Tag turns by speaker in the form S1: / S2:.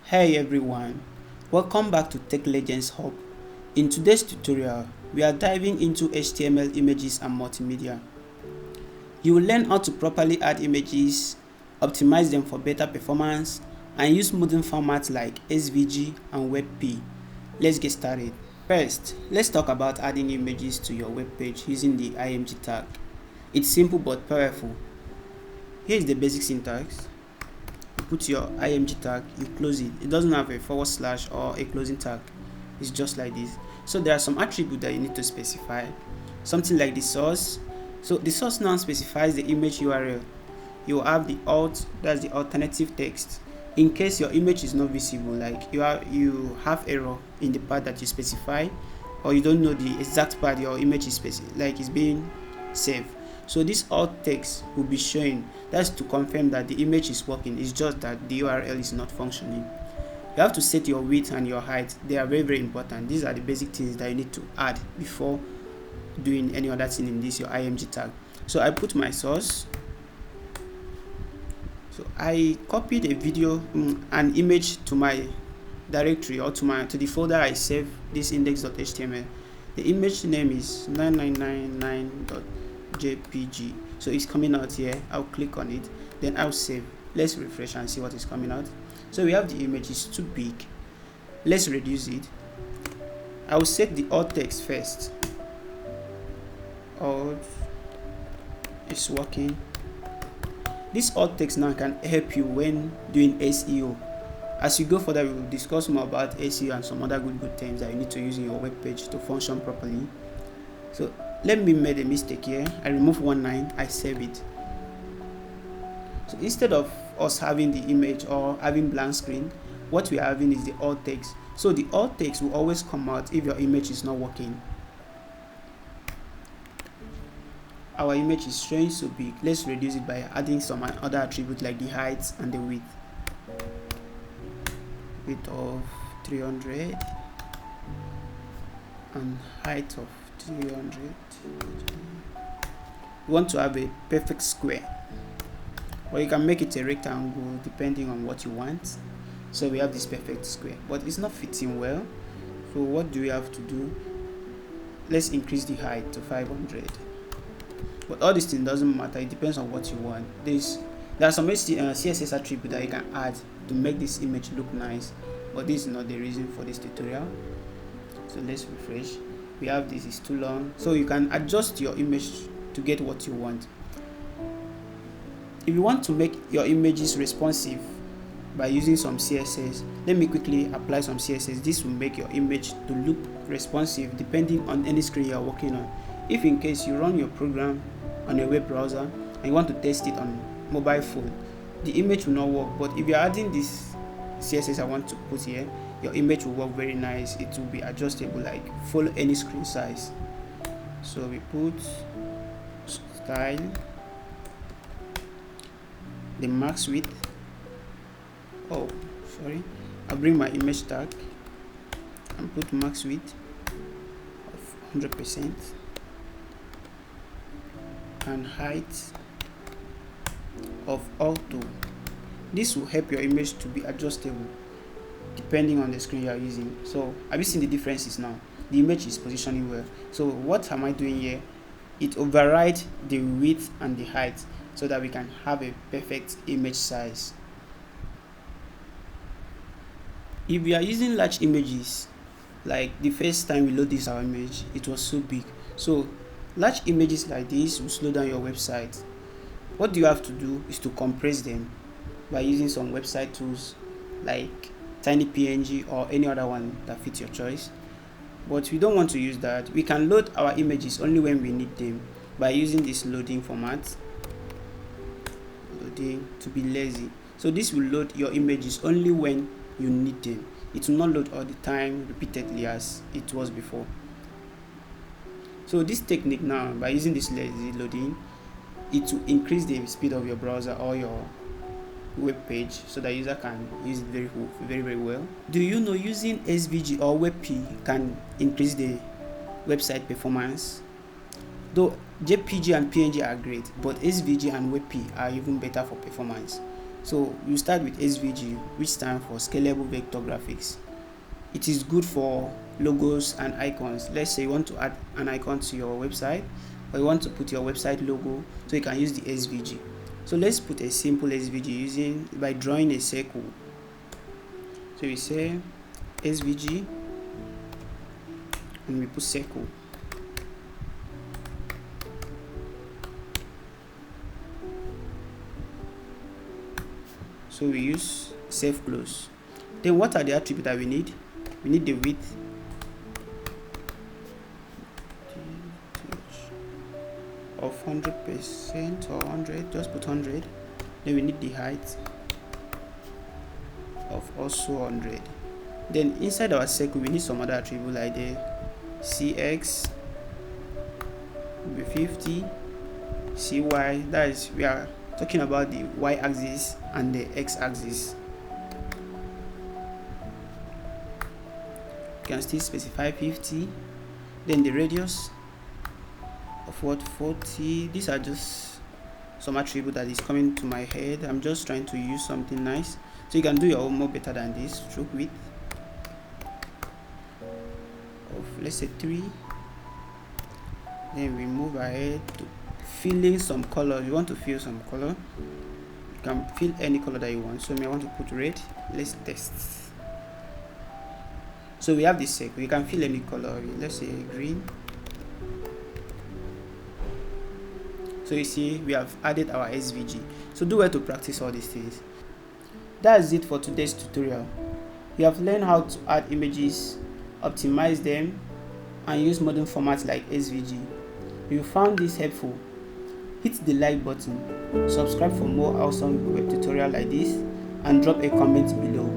S1: Hey everyone, welcome back to Tech Legends Hub. In today's tutorial, we are diving into HTML images and multimedia. You will learn how to properly add images, optimize them for better performance, and use modern formats like SVG and WebP. Let's get started. First, let's talk about adding images to your web page using the img tag. It's simple but powerful. Here is the basic syntax. Put your img tag, you close it. It doesn't have a / or a closing tag. It's just like this. So there are some attributes that you need to specify. Something like the source. So the source now specifies the image URL. You will have the alt, that's the alternative text. In case your image is not visible, like you have error in the part that you specify, or you don't know the exact part your image is is being saved. So this alt text will be showing. That's to confirm that the image is working. It's just that the URL is not functioning. You have to set your width and your height. They are very important. These are the basic things that you need to add before doing any other thing in this your img tag. So I put my source. So I copied a video, an image to my directory or to the folder I save this index.html. The image name is 9999.jpg. So it's coming out here. I'll click on it, then I'll save. Let's refresh and see what is coming out. So we have the image is too big. Let's reduce it. I will set the alt text first. Alt is working. This alt text now can help you when doing SEO. As you go further, we will discuss more about SEO and some other good terms that you need to use in your web page to function properly. So let me make a mistake here. I remove one line, I save it. So instead of us having the image or having blank screen, what we are having is the alt text. So the alt text will always come out if your image is not working. Our image is showing so big. Let's reduce it by adding some other attributes like the height and the width. Width of 300 and height of 300. We want to have a perfect square, or you can make it a rectangle depending on what you want. So we have this perfect square, but it's not fitting well. So what do we have to do? Let's increase the height to 500. But all this thing doesn't matter. It depends on what you want. There are some CSS attributes that you can add to make this image look nice, but this is not the reason for this tutorial. So let's refresh. We have this is too long, so you can adjust your image to get what you want. If you want to make your images responsive by using some CSS, let me quickly apply some CSS. This will make your image to look responsive depending on any screen you are working on. If in case you run your program on a web browser and you want to test it on mobile phone, the image will not work. But if you're adding this CSS I want to put here, your image will work very nice. It will be adjustable, like follow any screen size. So we put style, the max width. I'll bring my image tag and put max width of 100% and height of auto. This will help your image to be adjustable depending on the screen you are using. So have you seen the differences now? The image is positioning well. So what am I doing here? It overrides the width and the height so that we can have a perfect image size. If we are using large images, like the first time we load our image, it was so big. So large images like this will slow down your website. What you have to do is to compress them by using some website tools like TinyPNG or any other one that fits your choice. But we don't want to use that. We can load our images only when we need them by using this loading format. Loading to be lazy. So this will load your images only when you need them. It will not load all the time repeatedly as it was before. So this technique now, by using this lazy loading, it will increase the speed of your browser or your web page so that user can use it very well. Do you know using SVG or WebP can increase the website performance? Though JPG and PNG are great, but SVG and WebP are even better for performance. So you start with SVG, which stands for Scalable Vector Graphics. It is good for logos and icons. Let's say you want to add an icon to your website, or you want to put your website logo, so you can use the SVG. So let's put a simple SVG by drawing a circle. So we say SVG and we put circle. So we use save close. Then what are the attributes that we need? We need the width, of 100% or 100, just put 100. Then we need the height of also 100. Then inside our circle we need some other attribute like the cx will be 50, cy, that is, we are talking about the y-axis and the x-axis. You can still specify 50. Then the radius of what, 40. These are just some attribute that is coming to my head. I'm just trying to use something nice, so you can do your own more better than this. Stroke width of, let's say, 3. Then we move ahead to filling some color. You want to fill some color, you can fill any color that you want. So I want to put red. Let's test. So we have this circle, you can fill any color, let's say green. So you see, we have added our SVG. So do well to practice all these things. That's it for today's tutorial. You have learned how to add images, optimize them, and use modern formats like SVG. If you found this helpful, hit the like button, subscribe for more awesome web tutorial like this, and drop a comment below.